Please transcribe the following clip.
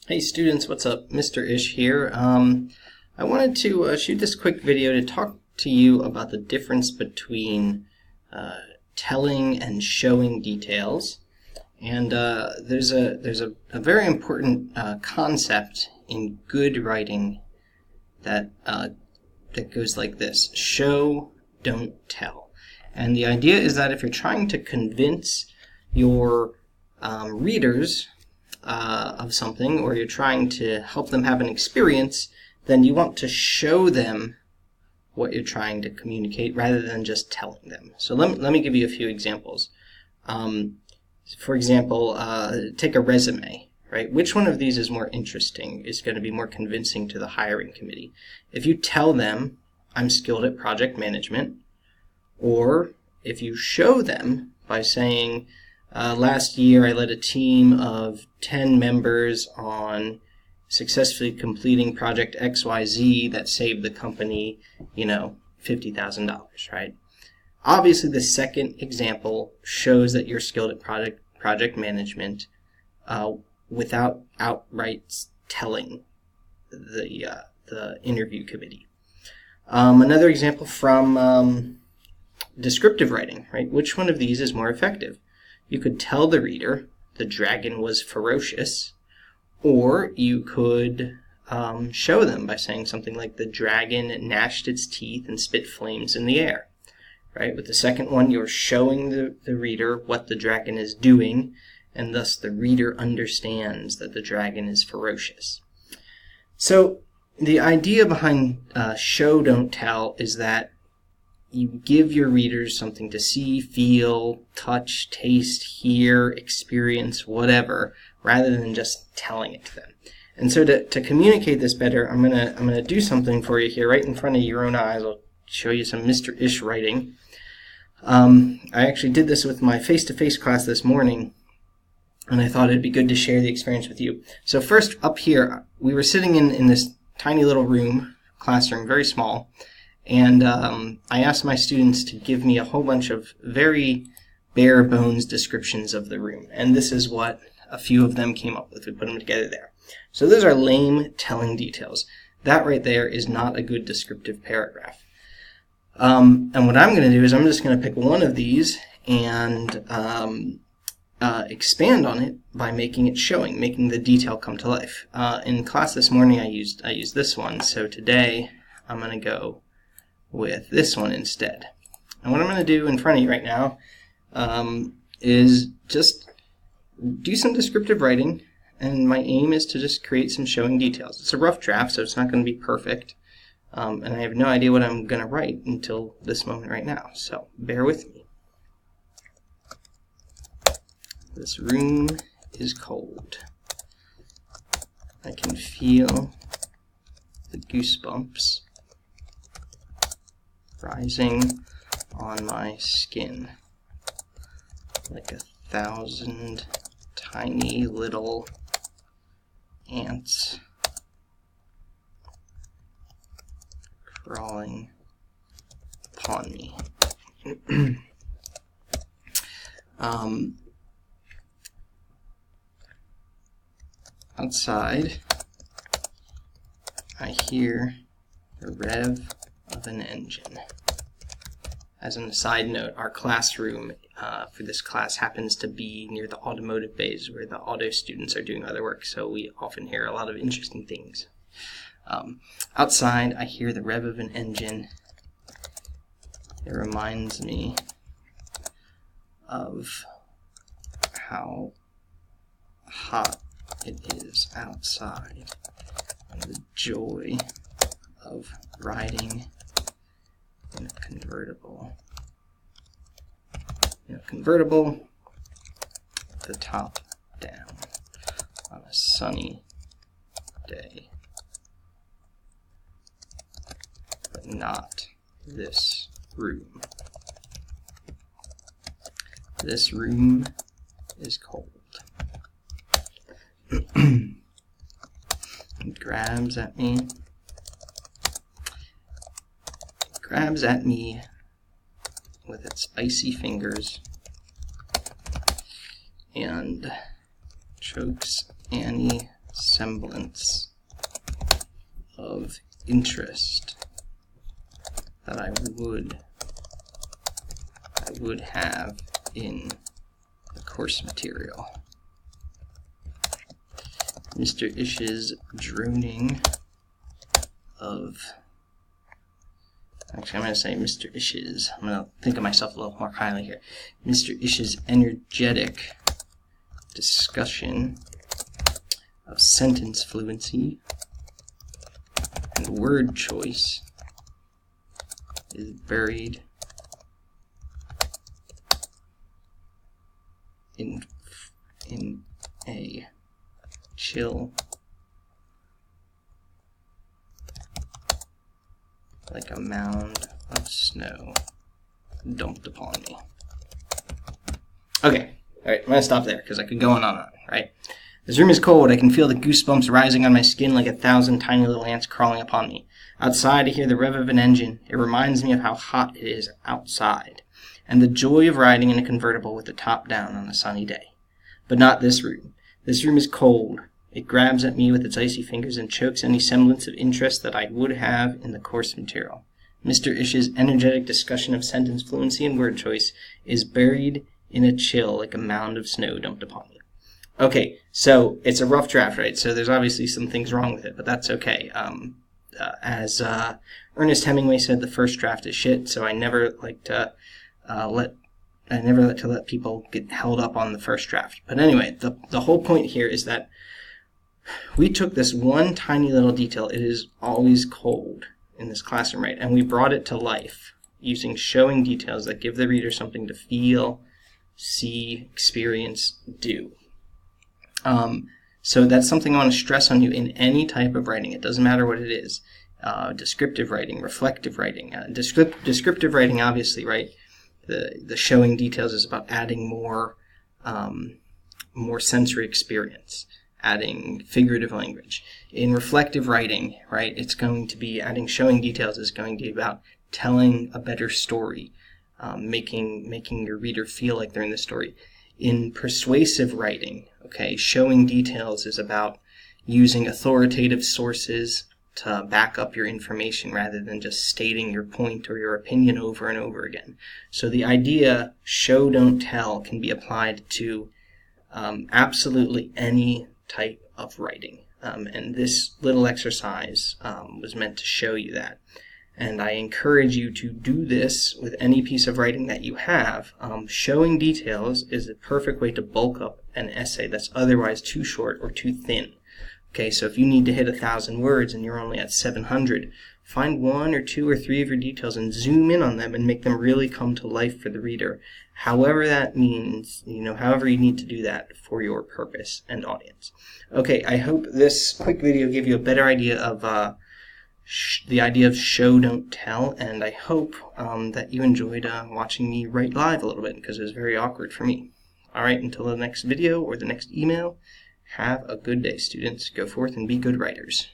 Hey students, what's up? Mr. Ish here. I wanted to shoot this quick video to talk to you about the difference between telling and showing details. And there's a very important concept in good writing that goes like this: show, don't tell. And the idea is that if you're trying to convince your readers of something, or you're trying to help them have an experience, then you want to show them what you're trying to communicate rather than just telling them. So let me give you a few examples. For example, take a resume, right? Which one of these is more interesting, is going to be more convincing to the hiring committee? If you tell them, I'm skilled at project management, or if you show them by saying, last year I led a team of 10 members on successfully completing project XYZ that saved the company, $50,000, right? Obviously, the second example shows that you're skilled at project management without outright telling the interview committee. Another example from descriptive writing, right? Which one of these is more effective? You could tell the reader the dragon was ferocious, or you could show them by saying something like the dragon gnashed its teeth and spit flames in the air. Right? With the second one, you're showing the reader what the dragon is doing, and thus the reader understands that the dragon is ferocious. So the idea behind show, don't tell is that you give your readers something to see, feel, touch, taste, hear, experience, whatever, rather than just telling it to them. And so to communicate this better, I'm gonna do something for you here right in front of your own eyes. I'll show you some Mr. Ish writing. I actually did this with my face-to-face class this morning, and I thought it'd be good to share the experience with you. So first, up here, we were sitting in this tiny little room, classroom, very small, and I asked my students to give me a whole bunch of very bare bones descriptions of the room. And this is what a few of them came up with. We put them together there. So those are lame telling details. That right there is not a good descriptive paragraph. And what I'm going to do is I'm just going to pick one of these and expand on it by making it showing, making the detail come to life. In class this morning I used this one, so today I'm going to go with this one instead. And what I'm going to do in front of you right now is just do some descriptive writing, and my aim is to just create some showing details. It's a rough draft, so it's not going to be perfect, and I have no idea what I'm going to write until this moment right now, so bear with me. This room is cold. I can feel the goosebumps rising on my skin like 1,000 tiny little ants crawling upon me. Outside, I hear the rev of an engine. As an aside note, our classroom for this class happens to be near the automotive bays where the auto students are doing other work, so we often hear a lot of interesting things. Outside, I hear the rev of an engine. It reminds me of how hot it is outside and the joy of riding in a convertible. The top down on a sunny day. But not this room. This room is cold. It grabs at me. Grabs at me with its icy fingers and chokes Annie semblance of interest that I would have in the course material. Mr. Ish's droning of... Actually, I'm going to say Mr. Ish's. I'm going to think of myself a little more kindly here. Mr. Ish's energetic discussion of sentence fluency and word choice is buried in a chill like a mound of snow dumped upon me. Okay, alright, I'm going to stop there because I could go on and on, right? This room is cold. I can feel the goosebumps rising on my skin like 1,000 tiny little ants crawling upon me. Outside, I hear the rev of an engine. It reminds me of how hot it is outside, and the joy of riding in a convertible with the top down on a sunny day. But not this room. This room is cold. It grabs at me with its icy fingers and chokes any semblance of interest that I would have in the course material. Mr. Ish's energetic discussion of sentence fluency and word choice is buried in a chill like a mound of snow dumped upon me. Okay, so it's a rough draft, right? So there's obviously some things wrong with it, but that's okay. As Ernest Hemingway said, the first draft is shit, so I never like to let people get held up on the first draft. But anyway, the whole point here is that we took this one tiny little detail, it is always cold in this classroom, right? And we brought it to life using showing details that give the reader something to feel, see, experience, do. So that's something I want to stress on you in any type of writing. It doesn't matter what it is. Descriptive writing, reflective writing. Descriptive writing, obviously, right? The showing details is about adding more sensory experience, adding figurative language. In reflective writing, right, it's going to be showing details is going to be about telling a better story, making your reader feel like they're in the story. In persuasive writing, okay, showing details is about using authoritative sources to back up your information rather than just stating your point or your opinion over and over again. So the idea show, don't tell can be applied to absolutely any type of writing. And this little exercise was meant to show you that. And I encourage you to do this with any piece of writing that you have. Showing details is a perfect way to bulk up an essay that's otherwise too short or too thin. Okay, so if you need to hit 1,000 words and you're only at 700, find 1 or 2 or 3 of your details and zoom in on them and make them really come to life for the reader. However that means, however you need to do that for your purpose and audience. Okay, I hope this quick video gave you a better idea of the idea of show, don't tell, and I hope that you enjoyed watching me write live a little bit because it was very awkward for me. Alright, until the next video or the next email, have a good day, students. Go forth and be good writers.